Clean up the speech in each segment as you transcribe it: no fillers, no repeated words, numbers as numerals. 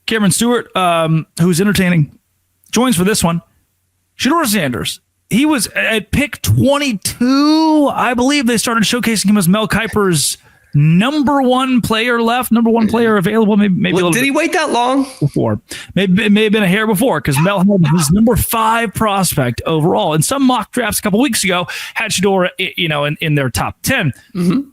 Cameron Stewart, who's entertaining, joins for this one. Shedeur Sanders. He was at pick 22. I believe they started showcasing him as Mel Kiper's number one player available. Maybe did he wait that long? Before. It may have been a hair before because Mel had his number 5 prospect overall. And some mock drafts a couple weeks ago had Shedeur, in their top 10. Mm-hmm.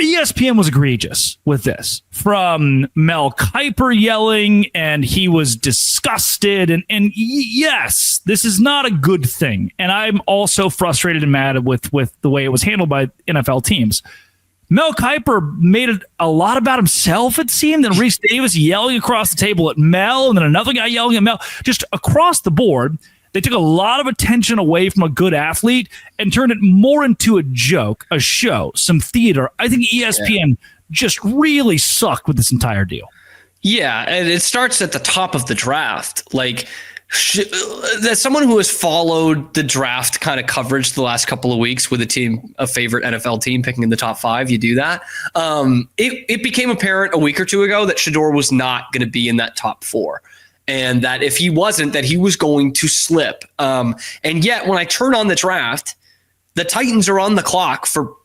ESPN was egregious with this, from Mel Kiper yelling, and he was disgusted. And yes, this is not a good thing. And I'm also frustrated and mad with the way it was handled by NFL teams. Mel Kiper made it a lot about himself, it seemed, and Reese Davis yelling across the table at Mel, and then another guy yelling at Mel. Just across the board, they took a lot of attention away from a good athlete and turned it more into a joke, a show, some theater. I think ESPN just really sucked with this entire deal. Yeah, and it starts at the top of the draft. Like, as someone who has followed the draft kind of coverage the last couple of weeks with a favorite NFL team picking in the top 5, you do that. It became apparent a week or two ago that Shedeur was not going to be in that top 4. And that if he wasn't, that he was going to slip. And yet, when I turn on the draft, the Titans are on the clock for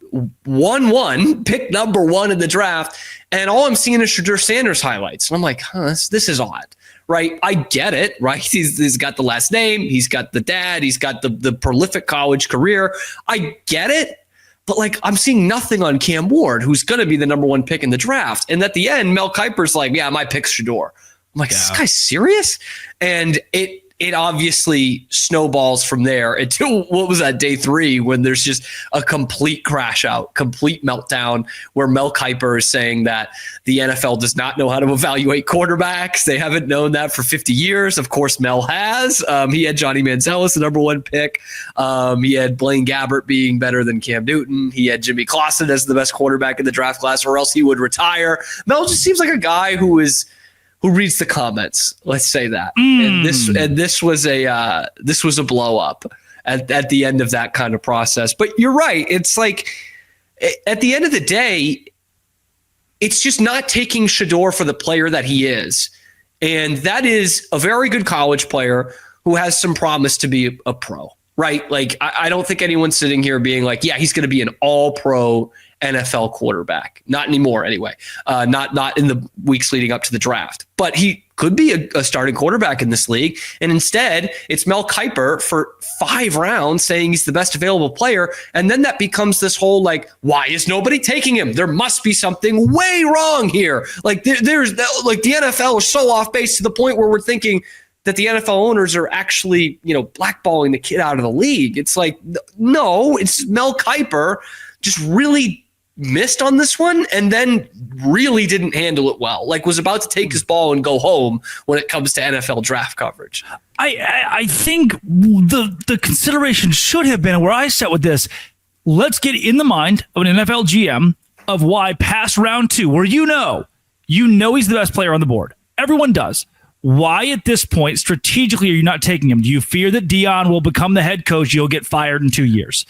1-1, pick number 1 in the draft. And all I'm seeing is Shedeur Sanders highlights. And I'm like, this is odd, right? I get it, right? He's got the last name. He's got the dad. He's got the prolific college career. I get it. But I'm seeing nothing on Cam Ward, who's going to be the number 1 pick in the draft. And at the end, Mel Kiper's like, yeah, my pick's Shedeur. I'm like, is this guy serious? And it obviously snowballs from there until, what was that, day 3, when there's just a complete crash out, complete meltdown, where Mel Kiper is saying that the NFL does not know how to evaluate quarterbacks. They haven't known that for 50 years. Of course, Mel has. He had Johnny Manziel as the number 1 pick. He had Blaine Gabbert being better than Cam Newton. He had Jimmy Clausen as the best quarterback in the draft class, or else he would retire. Mel just seems like a guy who reads the comments. Let's say that. And this was a blow up at the end of that kind of process. But you're right. It's like, at the end of the day, it's just not taking Shedeur for the player that he is. And that is a very good college player who has some promise to be a pro, right? Like, I don't think anyone's sitting here being like, yeah, he's going to be an all-pro NFL quarterback. Not anymore, anyway. Not in the weeks leading up to the draft. But he could be a starting quarterback in this league. And instead, it's Mel Kiper for 5 rounds saying he's the best available player. And then that becomes this whole, why is nobody taking him? There must be something way wrong here. There's the NFL is so off base to the point where we're thinking that the NFL owners are actually, blackballing the kid out of the league. It's like, no, it's Mel Kiper just really missed on this one, and then really didn't handle it well. Was about to take his ball and go home when it comes to NFL draft coverage. I think the consideration should have been, where I sat with this, let's get in the mind of an NFL GM of why past round 2, where you know he's the best player on the board. Everyone does. Why at this point, strategically, are you not taking him? Do you fear that Deion will become the head coach? You'll get fired in 2 years.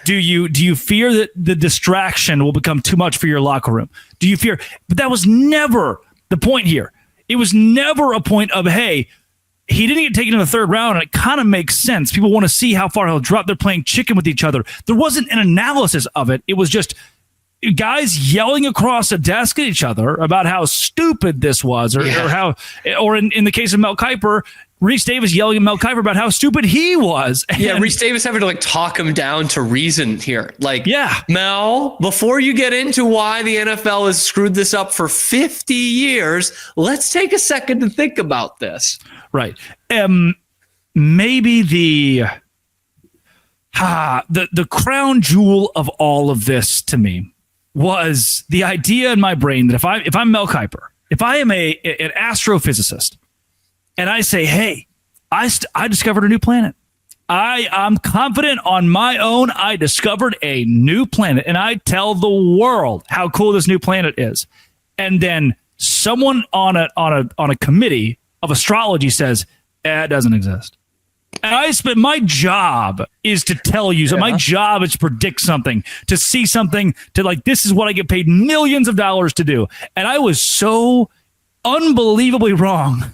Do you fear that the distraction will become too much for your locker room? Do you fear? But that was never the point here. It was never a point of, hey, he didn't get taken in the 3rd round, and it kind of makes sense. People want to see how far he'll drop. They're playing chicken with each other. There wasn't an analysis of it. It was just guys yelling across a desk at each other about how stupid this was, or in the case of Mel Kiper, Reese Davis yelling at Mel Kiper about how stupid he was. Yeah, Reese Davis having to talk him down to reason here. Mel, before you get into why the NFL has screwed this up for 50 years, let's take a second to think about this. Right. Maybe the crown jewel of all of this to me was the idea in my brain that if I'm Mel Kiper, if I am an astrophysicist, and I say, hey, I discovered a new planet. I'm confident on my own. I discovered a new planet, and I tell the world how cool this new planet is. And then someone on a committee of astrology says, it doesn't exist. And my job is to tell you. So my job is to predict something, to see something, to this is what I get paid millions of dollars to do. And I was so unbelievably wrong.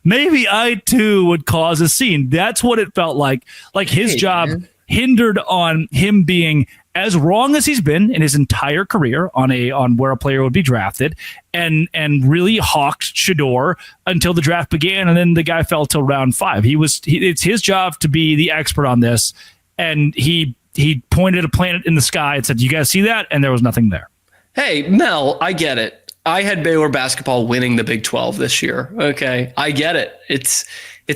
Maybe I too would cause a scene. That's what it felt like. Like his job hindered on him being as wrong as he's been in his entire career on where a player would be drafted, and really hawked Shedeur until the draft began, and then the guy fell till round 5. It's his job to be the expert on this, and he pointed a planet in the sky and said, "You guys see that?" And there was nothing there. Hey, Mel, I get it. I had Baylor basketball winning the Big 12 this year. Okay, I get it. It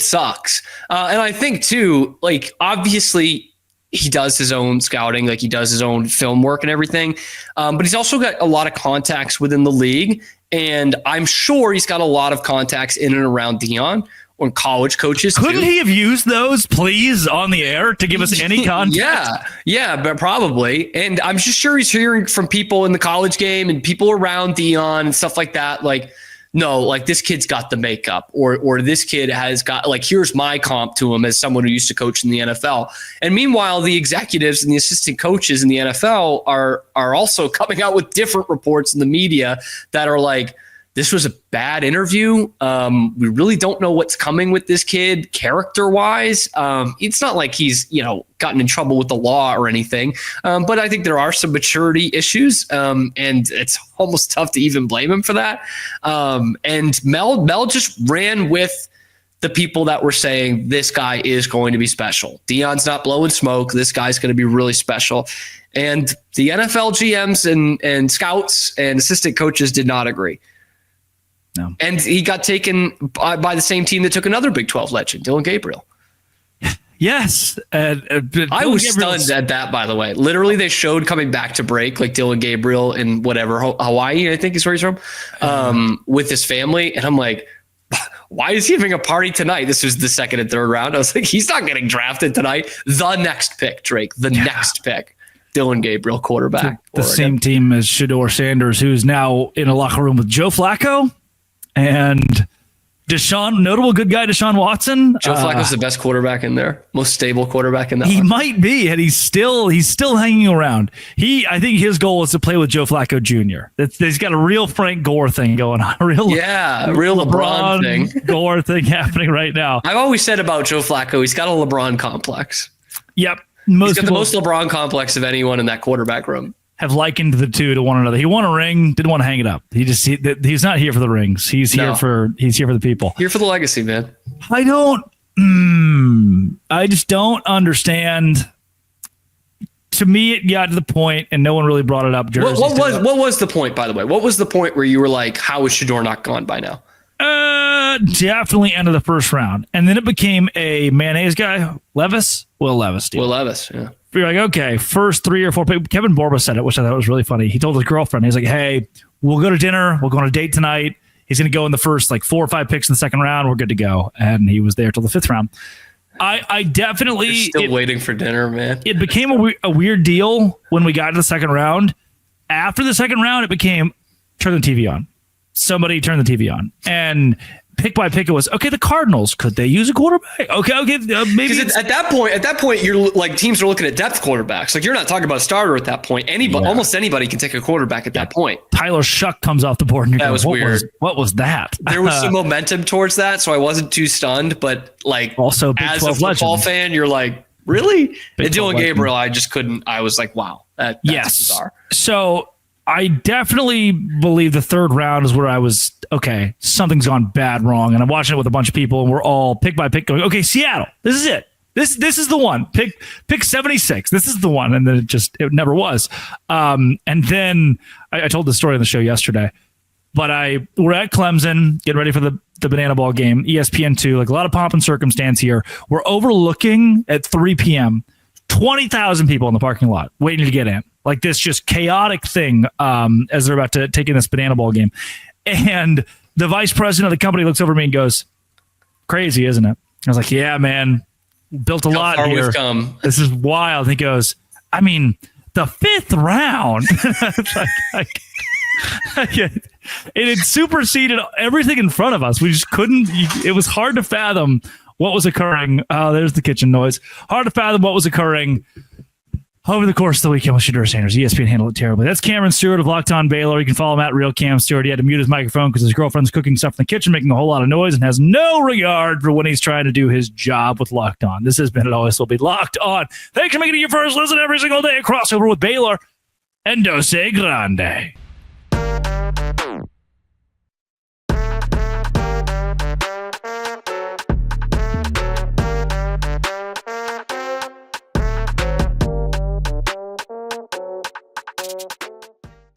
sucks, and I think too, like obviously, he does his own scouting, like he does his own film work and everything. But he's also got a lot of contacts within the league. And I'm sure he's got a lot of contacts in and around Deion or college coaches. Couldn't he have used those, please, on the air to give us any context? Yeah, but probably. And I'm just sure he's hearing from people in the college game and people around Deion and stuff like that. Like, no, like this kid's got the makeup, or this kid has got, like, here's my comp to him as someone who used to coach in the NFL. And meanwhile, the executives and the assistant coaches in the NFL are also coming out with different reports in the media that are like, this was a bad interview. We really don't know what's coming with this kid character-wise. It's not like he's, gotten in trouble with the law or anything. But I think there are some maturity issues, and it's almost tough to even blame him for that. And Mel just ran with the people that were saying this guy is going to be special. Deion's not blowing smoke. This guy's going to be really special. And the NFL GMs and scouts and assistant coaches did not agree. No. And he got taken by the same team that took another Big 12 legend, Dillon Gabriel. Yes. I was stunned at that, by the way. Literally, they showed coming back to break, like Dillon Gabriel in Hawaii, I think is where he's from, with his family. And I'm like, why is he having a party tonight? This was the second and third round. I was like, he's not getting drafted tonight. The next pick, Drake, next pick. Dillon Gabriel, quarterback. The same team as Shedeur Sanders, who's now in a locker room with Joe Flacco. And notable good guy, Deshaun Watson. Joe Flacco's the best quarterback in there, most stable quarterback in that. He might be, and he's still hanging around. I think his goal is to play with Joe Flacco Jr. He's got a real Frank Gore thing going on, real LeBron thing, Gore thing happening right now. I've always said about Joe Flacco, he's got a LeBron complex. Yep, he's got the most LeBron complex of anyone in that quarterback room. Have likened the two to one another. He won a ring, didn't want to hang it up. He's not here for the rings. He's here for the people. Here for the legacy, man. I just don't understand. To me, it got to the point, and no one really brought it up. What was the point, by the way? What was the point where you were like, how is Shedeur not gone by now? Definitely end of the first round. And then it became a mayonnaise guy, Will Levis. Will Levis, yeah. You're like, okay, first 3 or 4 picks. Kevin Borba said it, which I thought was really funny. He told his girlfriend, he's like, hey, we'll go to dinner. We'll go on a date tonight. He's going to go in the first 4 or 5 picks in the second round. We're good to go. And he was there till the 5th round. I definitely... You're still waiting for dinner, man. It became a weird deal when we got to the second round. After the second round, it became, turn the TV on. Somebody turn the TV on. And pick by pick, it was, okay, the Cardinals, could they use a quarterback? Okay, maybe. At that point, you're like, teams are looking at depth quarterbacks. Like, you're not talking about a starter at that point. Almost anybody can take a quarterback at that point. Tyler Shuck comes off the board, and was weird. What was that? There was some momentum towards that, so I wasn't too stunned. But like, also as a football fan, you're like, really? And Dillon Gabriel, I just couldn't. I was like, wow, that's bizarre. So I definitely believe the third round is where I was, okay, something's gone bad wrong. And I'm watching it with a bunch of people, and we're all pick by pick going, okay, Seattle, this is it. This is the one. Pick 76. This is the one. And then it never was. And then I told the story on the show yesterday, but we're at Clemson, getting ready for the Banana Ball game, ESPN 2, like a lot of pomp and circumstance here. We're overlooking at 3 p.m., 20,000 people in the parking lot waiting to get in. Like this just chaotic thing as they're about to take in this Banana Ball game. And the vice president of the company looks over at me and goes, crazy, isn't it? I was like, yeah, man, built a lot here. We've come. This is wild. He goes, I mean, the 5th round. It had superseded everything in front of us. We just couldn't. It was hard to fathom what was occurring. Oh, there's the kitchen noise. Hard to fathom what was occurring. over the course of the weekend with Shedeur Sanders. ESPN handled it terribly. That's Cameron Stewart of Locked On Baylor. You can follow him at Real Cam Stewart. He had to mute his microphone because his girlfriend's cooking stuff in the kitchen, making a whole lot of noise, and has no regard for when he's trying to do his job with Locked On. This has been It Always Will Be Locked On. Thanks for making it your first listen every single day. A crossover with Baylor and Dose Grande.